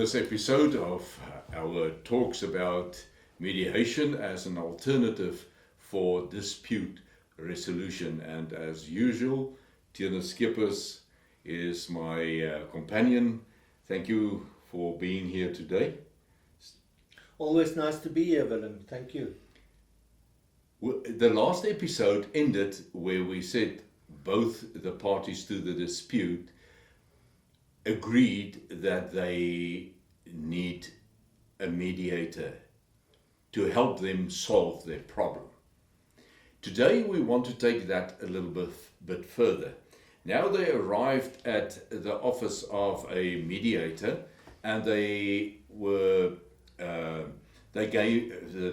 this episode of our talks about mediation as an alternative for dispute resolution. And as usual, Tina Skippers is my companion. Thank you for being here today. Always nice to be here, Willem. Thank you. The last episode ended where we said both the parties to the dispute agreed that they need a mediator to help them solve their problem. Today we want to take that a little bit further. Now they arrived at the office of a mediator, and the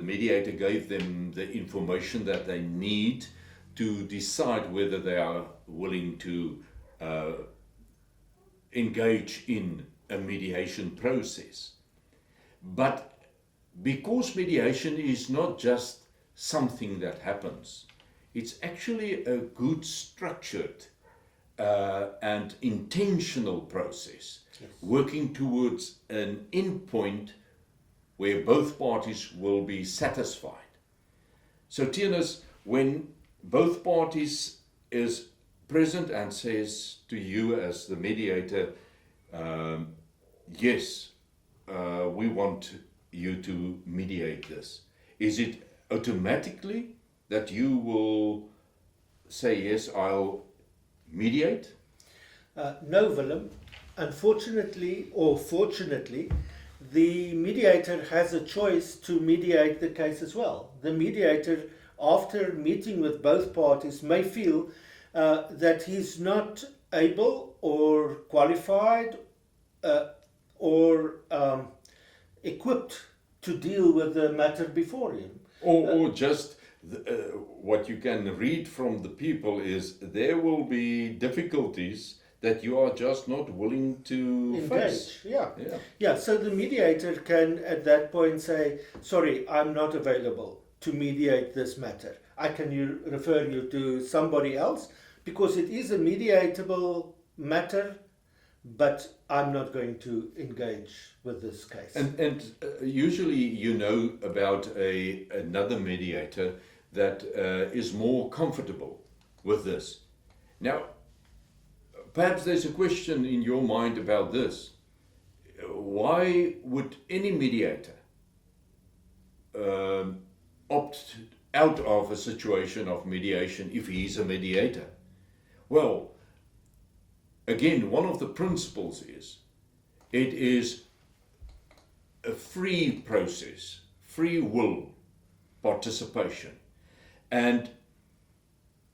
mediator gave them the information that they need to decide whether they are willing to engage in a mediation process. But because mediation is not just something that happens, it's actually a good structured and intentional process, yes, working towards an endpoint where both parties will be satisfied. So Tienus, when both parties is present and says to you as the mediator, yes, we want you to mediate this, is it automatically that you will say, yes, I'll mediate? No, Willem. Unfortunately, or fortunately, the mediator has a choice to mediate the case as well. The mediator, after meeting with both parties, may feel that he's not able or qualified or equipped to deal with the matter before him. Or just what you can read from the people is there will be difficulties that you are just not willing to face. Yeah. So the mediator can at that point say, sorry, I'm not available to mediate this matter. I can refer you to somebody else because it is a mediatable matter, but I'm not going to engage with this case. And usually you know about another mediator that is more comfortable with this. Now, perhaps there's a question in your mind about this. Why would any mediator opt out of a situation of mediation if he is a mediator? Well, again, one of the principles is it is a free process, free will participation. And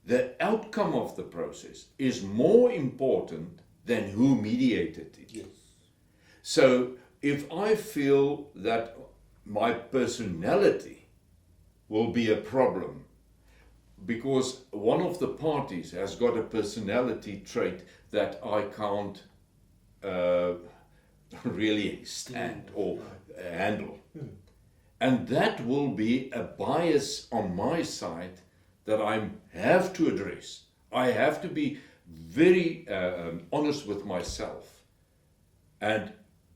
the outcome of the process is more important than who mediated it. Yes. So if I feel that my personality will be a problem because one of the parties has got a personality trait that I can't really stand or handle, and that will be a bias on my side that I have to address. I have to be very honest with myself. And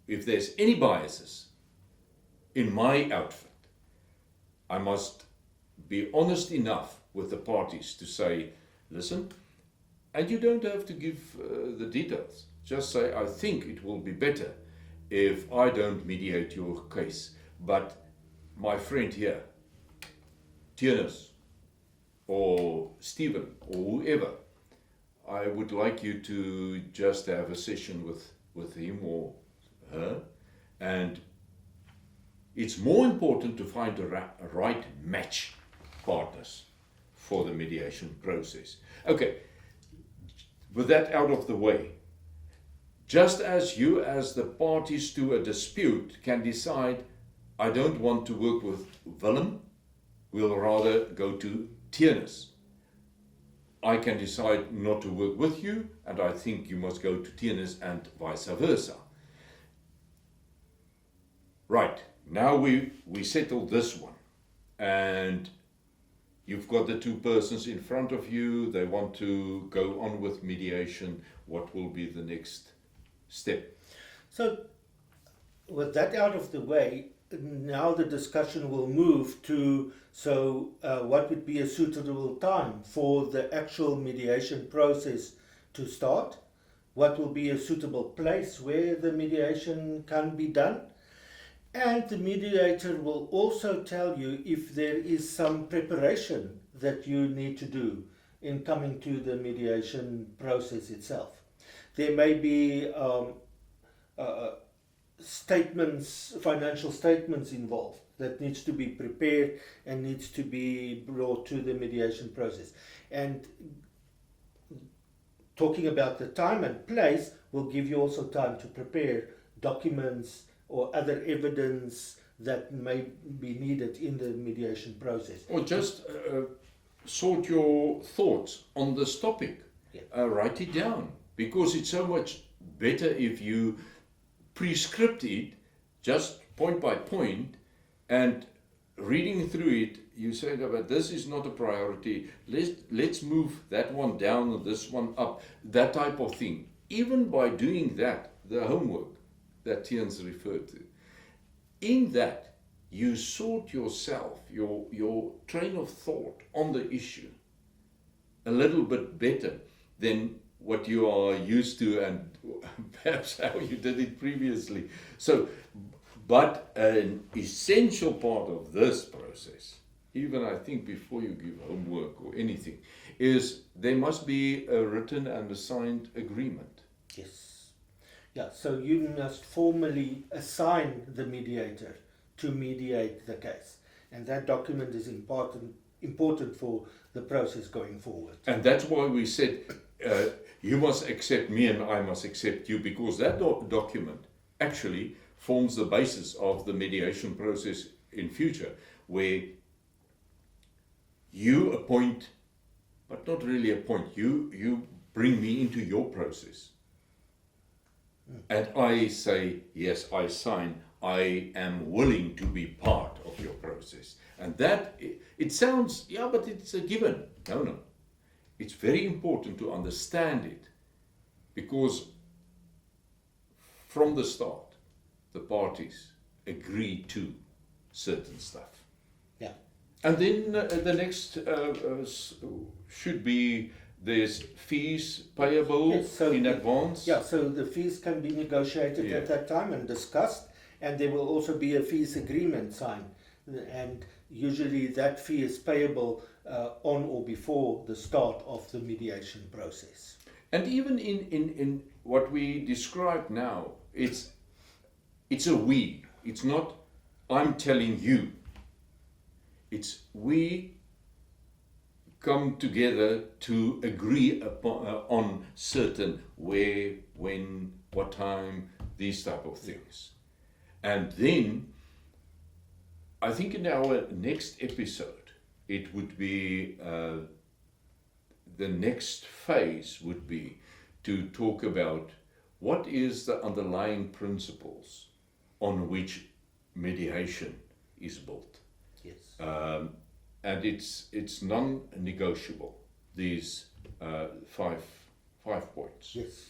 if there's any biases in my outfit, I must be honest enough with the parties to say, listen, and you don't have to give the details. Just say, I think it will be better if I don't mediate your case. But my friend here, Tienus, or Stephen, or whoever, I would like you to just have a session with him or her. And it's more important to find a right match partners for the mediation process. Okay, with that out of the way, just as you as the parties to a dispute can decide, I don't want to work with Willem, we'll rather go to Tienus. I can decide not to work with you, and I think you must go to Tienus, and vice versa. Right, now we settled this one, and you've got the two persons in front of you, they want to go on with mediation. What will be the next step? So with that out of the way, now the discussion will move to what would be a suitable time for the actual mediation process to start? What will be a suitable place where the mediation can be done? And the mediator will also tell you if there is some preparation that you need to do in coming to the mediation process itself. There may be statements, financial statements involved that needs to be prepared and needs to be brought to the mediation process. And talking about the time and place will give you also time to prepare documents or other evidence that may be needed in the mediation process. Or just sort your thoughts on this topic. Yeah. Write it down, because it's so much better if you prescript it just point by point, and reading through it, you say, no, but this is not a priority. Let's move that one down and this one up, that type of thing. Even by doing that, the homework that Tian's referred to, in that you sort yourself, your train of thought on the issue a little bit better than what you are used to and perhaps how you did it previously. So, but an essential part of this process, even I think before you give homework or anything, is there must be a written and a signed agreement. Yes. Yeah, so you must formally assign the mediator to mediate the case. And that document is important for the process going forward. And that's why we said you must accept me and I must accept you, because that document actually forms the basis of the mediation process in future, where you appoint, but not really appoint, you bring me into your process. And I say, yes, I sign, I am willing to be part of your process. And that, it sounds, yeah, but it's a given. No. It's very important to understand it, because from the start, the parties agree to certain stuff. Yeah. And then the next should be, there's fees payable in advance. Yeah, so the fees can be negotiated at that time and discussed, and there will also be a fees agreement signed. And usually that fee is payable on or before the start of the mediation process. And even in what we describe now, it's a we. It's not I'm telling you. It's we come together to agree upon on certain where, when, what time, these type of things. And then I think in our next episode, it would be the next phase would be to talk about what is the underlying principles on which mediation is built. Yes. And it's non-negotiable, these 5 points. Yes.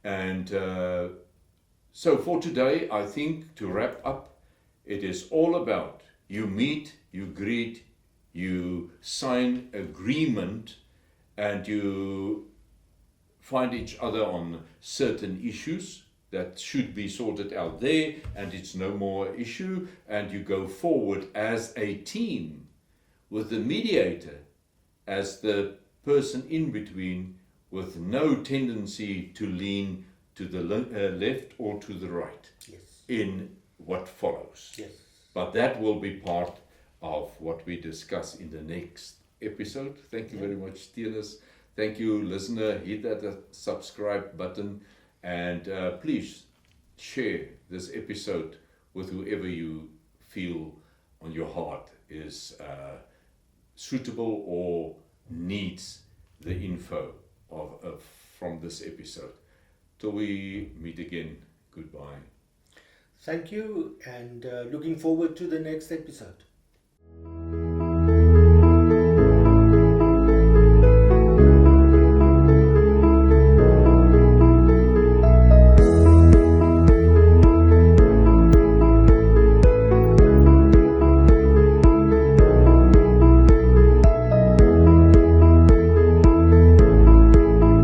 And so for today, I think to wrap up, it is all about you meet, you greet, you sign agreement, and you find each other on certain issues that should be sorted out there, and it's no more issue, and you go forward as a team with the mediator as the person in between, with no tendency to lean to the left or to the right. Yes. In what follows. Yes. But that will be part of what we discuss in the next episode. Thank you very much, Tianus. Thank you, listener. Hit that subscribe button, and please share this episode with whoever you feel on your heart is suitable or needs the info from this episode. Till we meet again, goodbye. Thank you, and looking forward to the next episode.